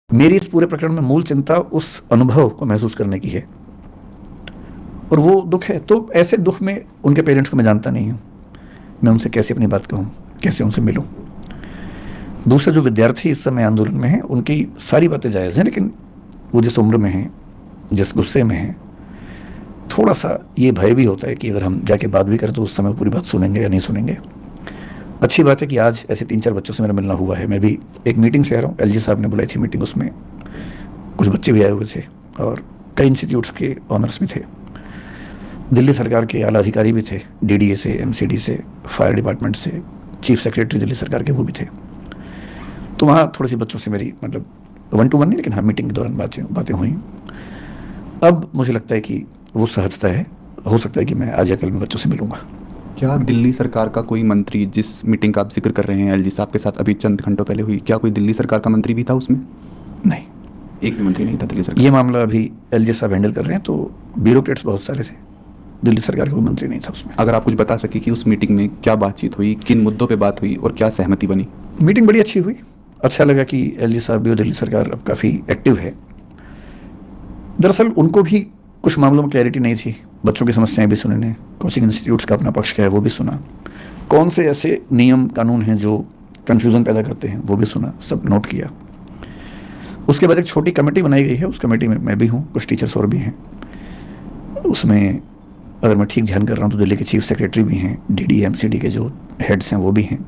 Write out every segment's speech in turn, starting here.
मेरी इस पूरे प्रकरण में मूल चिंता उस अनुभव को महसूस करने की है, और वो दुख है। तो ऐसे दुख में उनके पेरेंट्स को मैं जानता नहीं हूँ, मैं उनसे कैसे अपनी बात कहूँ, कैसे उनसे मिलूँ। दूसरे जो विद्यार्थी इस समय आंदोलन में हैं, उनकी सारी बातें जायज़ हैं, लेकिन वो जिस उम्र में हैं, जिस गुस्से में हैं, थोड़ा सा ये भय भी होता है कि अगर हम जाके बात भी करें तो उस समय पूरी बात सुनेंगे या नहीं सुनेंगे। अच्छी बात है कि आज ऐसे 3-4 बच्चों से मेरा मिलना हुआ है। मैं भी एक मीटिंग से आ रहा हूँ, एलजी साहब ने बुलाई थी मीटिंग, उसमें कुछ बच्चे भी आए हुए थे और कई इंस्टीट्यूट्स के ऑनर्स भी थे, दिल्ली सरकार के आला अधिकारी भी थे, डीडीए से, एमसीडी से, फायर डिपार्टमेंट से, चीफ सेक्रेटरी दिल्ली सरकार के वो भी थे। तो वहाँ थोड़ी सी बच्चों से मेरी मतलब 1 to 1 नहीं, लेकिन हाँ मीटिंग के दौरान बातें हुई। अब मुझे लगता है कि वो सहजता है, हो सकता है कि मैं आज या कल में बच्चों से मिलूंगा। क्या दिल्ली सरकार का कोई मंत्री, जिस मीटिंग का आप जिक्र कर रहे हैं एलजी साहब के साथ अभी चंद घंटों पहले हुई, क्या कोई दिल्ली सरकार का मंत्री भी था उसमें? नहीं, एक भी मंत्री नहीं था दिल्ली सरकार। ये मामला अभी एलजी साहब हैंडल कर रहे हैं, तो ब्यूरोक्रेट्स बहुत सारे थे, दिल्ली सरकार का कोई मंत्री नहीं था उसमें। अगर आप कुछ बता सके कि उस मीटिंग में क्या बातचीत हुई, किन मुद्दों पे बात हुई और क्या सहमति बनी? मीटिंग बड़ी अच्छी हुई, अच्छा लगा कि एलजी साहब भी और दिल्ली सरकार अब काफ़ी एक्टिव है। दरअसल उनको भी कुछ मामलों में क्लैरिटी नहीं थी, बच्चों की समस्याएं भी सुनने, कोचिंग इंस्टीट्यूट्स का अपना पक्ष क्या है वो भी सुना, कौन से ऐसे नियम कानून हैं जो कन्फ्यूज़न पैदा करते हैं वो भी सुना, सब नोट किया। उसके बाद एक छोटी कमेटी बनाई गई है, उस कमेटी में मैं भी हूँ, कुछ टीचर्स और भी हैं। उसमें अगर मैं ठीक ध्यान कर रहा हूँ तो दिल्ली के चीफ सेक्रेटरी भी हैं, डीडी एमसीडी के जो हेड्स हैं वो भी हैं।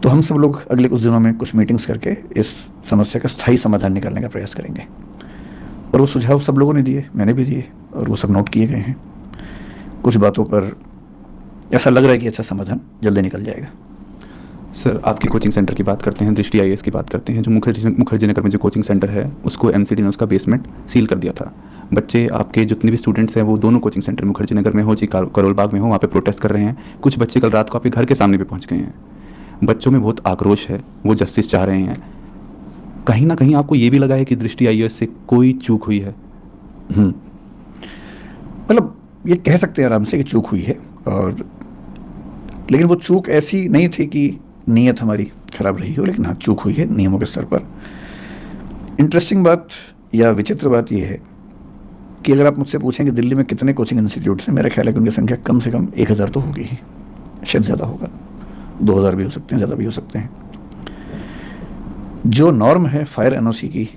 तो हम सब लोग अगले कुछ दिनों में कुछ मीटिंग्स करके इस समस्या का स्थायी समाधान निकालने का प्रयास करेंगे, और वो सुझाव सब लोगों ने दिए, मैंने भी दिए, और वो सब नोट किए गए हैं। कुछ बातों पर ऐसा लग रहा है कि अच्छा समाधान जल्दी निकल जाएगा। सर, आपकी कोचिंग सेंटर की बात करते हैं, दृष्टि आईएएस की बात करते हैं। जो मुखर्जी नगर में जो कोचिंग सेंटर है उसको एमसीडी ने उसका बेसमेंट सील कर दिया था। बच्चे आपके जितने भी स्टूडेंट्स हैं वो दोनों कोचिंग सेंटर मुखर्जी नगर में हो चाहे करोल बाग में हो, वहाँ पे प्रोटेस्ट कर रहे हैं। कुछ बच्चे कल रात को आपके घर के सामने भी पहुँच गए हैं। बच्चों में बहुत आक्रोश है, वो जस्टिस चाह रहे हैं। कहीं ना कहीं आपको ये भी लगा है कि दृष्टि आईएएस से कोई चूक हुई है? मतलब ये कह सकते हैं आराम से कि चूक हुई है, और लेकिन वो चूक ऐसी नहीं थी कि नीयत हमारी खराब रही हो, लेकिन हाँ चूक हुई है नियमों के स्तर पर। इंटरेस्टिंग बात या विचित्र बात यह है कि अगर आप मुझसे पूछें कि दिल्ली में कितने कोचिंग इंस्टीट्यूट्स हैं, मेरा ख्याल है कि उनकी संख्या कम से कम 1000 तो होगी ही, शायद ज़्यादा होगा, 2000 भी हो सकते हैं, ज़्यादा भी हो सकते हैं। जो नॉर्म है फायर एनओसी की,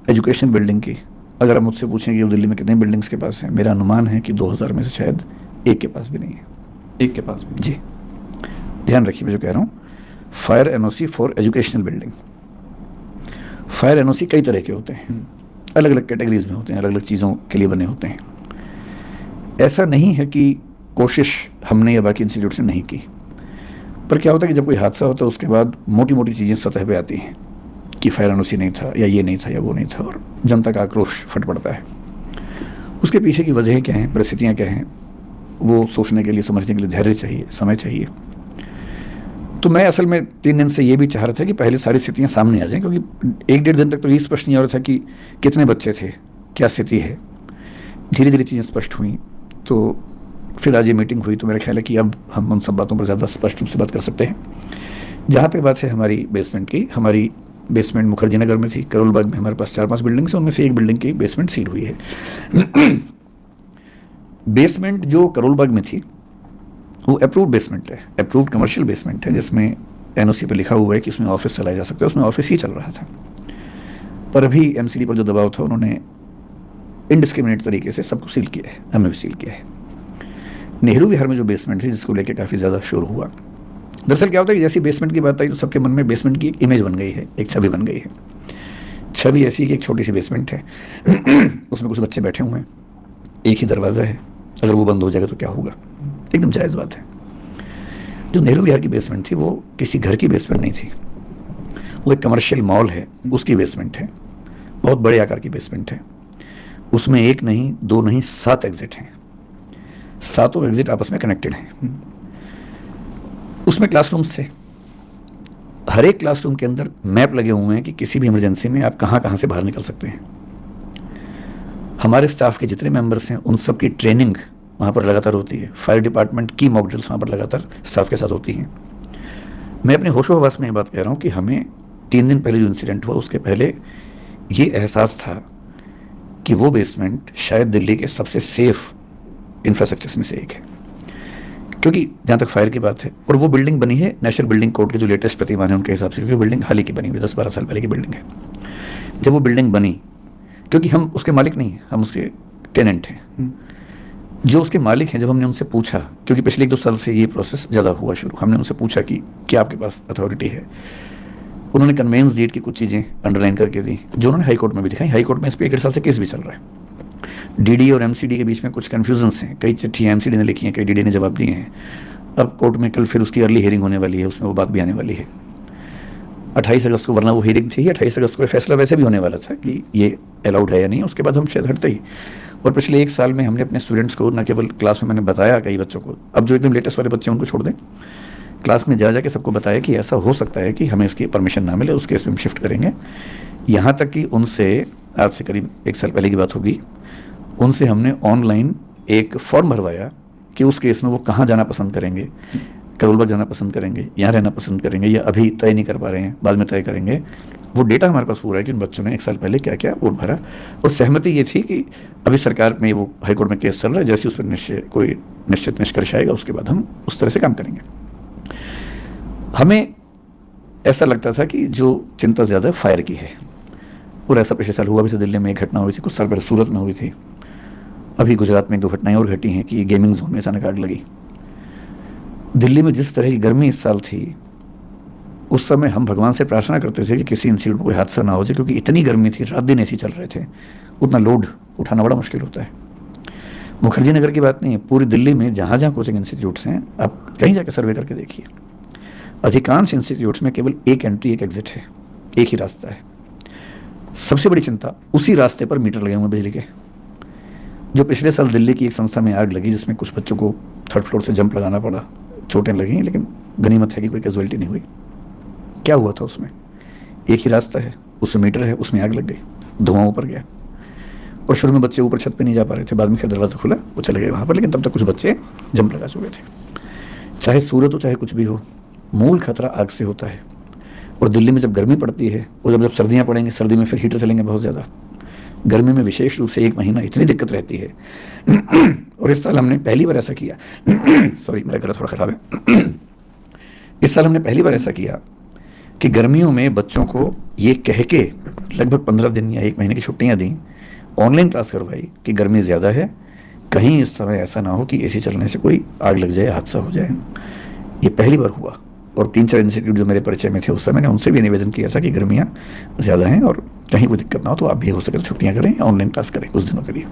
एजुकेशन बिल्डिंग की, अगर आप मुझसे पूछें कि दिल्ली में कितने बिल्डिंग्स के पास हैं, मेरा अनुमान है कि 2000 में से शायद एक के पास भी नहीं है। एक के पास भी? जी, ध्यान रखिए मैं जो कह रहा हूँ, fire NOC for educational building. Fire NOC कई तरह के होते हैं, अलग अलग कैटेगरीज में होते हैं, अलग अलग चीज़ों के लिए बने होते हैं। ऐसा नहीं है कि कोशिश हमने या बाकी इंस्टीट्यूट ने नहीं की, पर क्या होता है कि जब कोई हादसा होता है उसके बाद मोटी मोटी चीज़ें सतह पे आती हैं कि फायर एनओसी नहीं था, या ये नहीं था, या वो नहीं था, और जनता का आक्रोश फट पड़ता है। उसके पीछे की वजहें क्या हैं, परिस्थितियाँ क्या हैं, वो सोचने के लिए, समझने के लिए धैर्य चाहिए, समय चाहिए। तो मैं असल में 3 दिन से ये भी चाह रहा था कि पहले सारी स्थितियाँ सामने आ जाएं, क्योंकि 1-1.5 दिन तक तो ये स्पष्ट नहीं हो रहा था कि कितने बच्चे थे, क्या स्थिति है। धीरे धीरे चीज़ें स्पष्ट हुई, तो फिर आज ये मीटिंग हुई, तो मेरा ख्याल है कि अब हम उन सब बातों पर ज़्यादा स्पष्ट रूप से बात कर सकते हैं। जहाँ तक बात है हमारी बेसमेंट की, हमारी बेसमेंट मुखर्जी नगर में थी, करोल बाग में हमारे पास 4-5 बिल्डिंग्स हैं, उनमें से एक बिल्डिंग की बेसमेंट सील हुई है। बेसमेंट जो करोल बाग में थी वो अप्रूव्ड बेसमेंट है, अप्रूव्ड कमर्शियल बेसमेंट है, जिसमें एनओसी पे लिखा हुआ है कि उसमें ऑफिस चलाया जा सकता है, उसमें ऑफिस ही चल रहा था। पर अभी एमसीडी पर जो दबाव था, उन्होंने इनडिस्क्रिमिनेट तरीके से सबको सील किया है, हमें भी सील किया है। नेहरू विहार में जो बेसमेंट थी, जिसको लेकर काफ़ी ज़्यादा शोर हुआ, दरअसल क्या होता है कि जैसी बेसमेंट की बात आई तो सबके मन में बेसमेंट की एक इमेज बन गई है, एक छवि बन गई है। छवि ऐसी कि एक छोटी सी बेसमेंट है, उसमें कुछ बच्चे बैठे हुए हैं, एक ही दरवाज़ा है, अगर वो बंद हो जाएगा तो क्या होगा। एकदम जायज़ बात है। जो नेहरू विहार की बेसमेंट थी वो किसी घर की बेसमेंट नहीं थी, वो एक कमर्शियल मॉल है, उसकी बेसमेंट है, बहुत बड़े आकार की बेसमेंट है। उसमें 1 नहीं 2 नहीं 7 एग्जिट हैं, सातों एग्जिट आपस में कनेक्टेड हैं। उसमें क्लासरूम्स थे, हर एक क्लासरूम के अंदर मैप लगे हुए हैं कि किसी भी इमरजेंसी में आप कहाँ कहाँ से बाहर निकल सकते हैं। हमारे स्टाफ के जितने मेंबर्स हैं उन सब की ट्रेनिंग वहाँ पर लगातार होती है, फायर डिपार्टमेंट की मॉक ड्रिल्स वहाँ पर लगातार स्टाफ के साथ होती हैं। मैं अपने होशो हवास में ये बात कह रहा हूँ कि हमें 3 दिन पहले जो इंसिडेंट हुआ उसके पहले ये एहसास था कि वो बेसमेंट शायद दिल्ली के सबसे सेफ इंफ्रास्ट्रक्चर्स में से एक है, क्योंकि जहाँ तक फायर की बात है, और वो बिल्डिंग बनी है नेशनल बिल्डिंग कोड के जो लेटेस्ट प्रतिमान है उनके हिसाब से, क्योंकि बिल्डिंग हाल ही की बनी हुई 10-12 साल पहले की बिल्डिंग है। जब वो बिल्डिंग बनी, क्योंकि हम उसके मालिक नहीं हैं, हम उसके टेनेंट हैं, जो उसके मालिक हैं, जब हमने उनसे पूछा, क्योंकि पिछले 1-2 साल से ये प्रोसेस ज़्यादा हुआ शुरू, हमने उनसे पूछा कि क्या आपके पास अथॉरिटी है, उन्होंने कन्वेंस डेट की कुछ चीज़ें अंडरलाइन करके दी, जो उन्होंने हाई कोर्ट में भी दिखाई। हाई कोर्ट में इस पर 1-1.5 साल से केस भी चल रहा है। डीडी और एमसीडी के बीच में कुछ कन्फ्यूजन्स हैं, कई चिट्ठियाँ एमसीडी ने लिखी हैं, कई डीडी ने जवाब दिए हैं। अब कोर्ट में कल फिर उसकी अर्ली हियरिंग होने वाली है, उसमें वो बात भी आने वाली है 28 अगस्त को, वरना वो हियरिंग थी 28 अगस्त को फैसला वैसे भी होने वाला था कि ये अलाउड है या नहीं, उसके बाद हम शायद हटते ही। और पिछले 1 साल में हमने अपने स्टूडेंट्स को न केवल क्लास में मैंने बताया कई बच्चों को, अब जो एकदम लेटेस्ट वाले बच्चे उनको छोड़ दें, क्लास में जा के सबको बताया कि ऐसा हो सकता है कि हमें इसकी परमिशन ना मिले, उस केस में हम शिफ्ट करेंगे। यहाँ तक कि उनसे, आज से करीब 1 साल पहले की बात होगी, उनसे हमने ऑनलाइन एक फॉर्म भरवाया कि उस केस में वो कहाँ जाना पसंद करेंगे, करोलबाग जाना पसंद करेंगे, यहाँ रहना पसंद करेंगे, या अभी तय नहीं कर पा रहे हैं, बाद में तय करेंगे। वो डेटा हमारे पास पूरा है कि उन बच्चों ने 1 साल पहले क्या क्या वोट भरा, और सहमति ये थी कि अभी सरकार में वो हाईकोर्ट में केस चल रहा है, जैसे उस पर कोई निश्चित निष्कर्ष आएगा उसके बाद हम उस तरह से काम करेंगे। हमें ऐसा लगता था कि जो चिंता ज़्यादा फायर की है, और ऐसा पिछले साल हुआ भी था। दिल्ली में एक घटना हुई थी, कुछ साल पहले सूरत में हुई थी, अभी गुजरात में 2 घटनाएं और घटी हैं कि गेमिंग जोन में अचानक आग लगी। दिल्ली में जिस तरह की गर्मी इस साल थी, उस समय हम भगवान से प्रार्थना करते थे कि किसी इंस्टीट्यूट में कोई हादसा ना हो जाए, क्योंकि इतनी गर्मी थी, रात दिन एसी चल रहे थे, उतना लोड उठाना बड़ा मुश्किल होता है। मुखर्जी नगर की बात नहीं है, पूरी दिल्ली में जहाँ जहाँ कोचिंग इंस्टीट्यूट्स हैं, आप कहीं जाकर सर्वे करके देखिए, अधिकांश इंस्टीट्यूट्स में केवल एक एंट्री एक एग्जिट है, एक ही रास्ता है। सबसे बड़ी चिंता, उसी रास्ते पर मीटर लगे हुए बिजली के। जो पिछले साल दिल्ली की एक संस्था में आग लगी, जिसमें कुछ बच्चों को 3rd फ्लोर से जंप लगाना पड़ा, चोटें लगी, लेकिन गनीमत है कि कोई कैजुअलिटी नहीं हुई। क्या हुआ था उसमें? एक ही रास्ता है, उसमें मीटर है, उसमें आग लग गई, धुआं ऊपर गया, और शुरू में बच्चे ऊपर छत पे नहीं जा पा रहे थे, बाद में फिर दरवाज़ा खुला, वो चले गए वहाँ पर, लेकिन तब तक कुछ बच्चे जंप लगा चुके थे। चाहे सूरत हो चाहे कुछ भी हो, मूल खतरा आग से होता है। और दिल्ली में जब गर्मी पड़ती है, और जब सर्दियाँ पड़ेंगी, सर्दी में फिर हीटर चलेंगे बहुत ज़्यादा, गर्मी में विशेष रूप से 1 महीना इतनी दिक्कत रहती है। और इस साल हमने पहली बार ऐसा किया सॉरी, मेरा गला थोड़ा ख़राब है। इस साल हमने पहली बार ऐसा किया कि गर्मियों में बच्चों को ये कह के लगभग 15 दिन या 1 महीने की छुट्टियाँ दी, ऑनलाइन क्लास करवाई कि गर्मी ज़्यादा है, कहीं इस समय ऐसा ना हो कि एसी चलने से कोई आग लग जाए, हादसा हो जाए। ये पहली बार हुआ। और 3-4 इंस्टीट्यूट जो मेरे परिचय में थे उस समय, मैंने उनसे भी निवेदन किया था कि गर्मियाँ ज़्यादा हैं और कहीं कोई दिक्कत ना हो तो आप भी हो सके तो छुट्टियाँ करें, ऑनलाइन क्लास करें कुछ दिनों के लिए।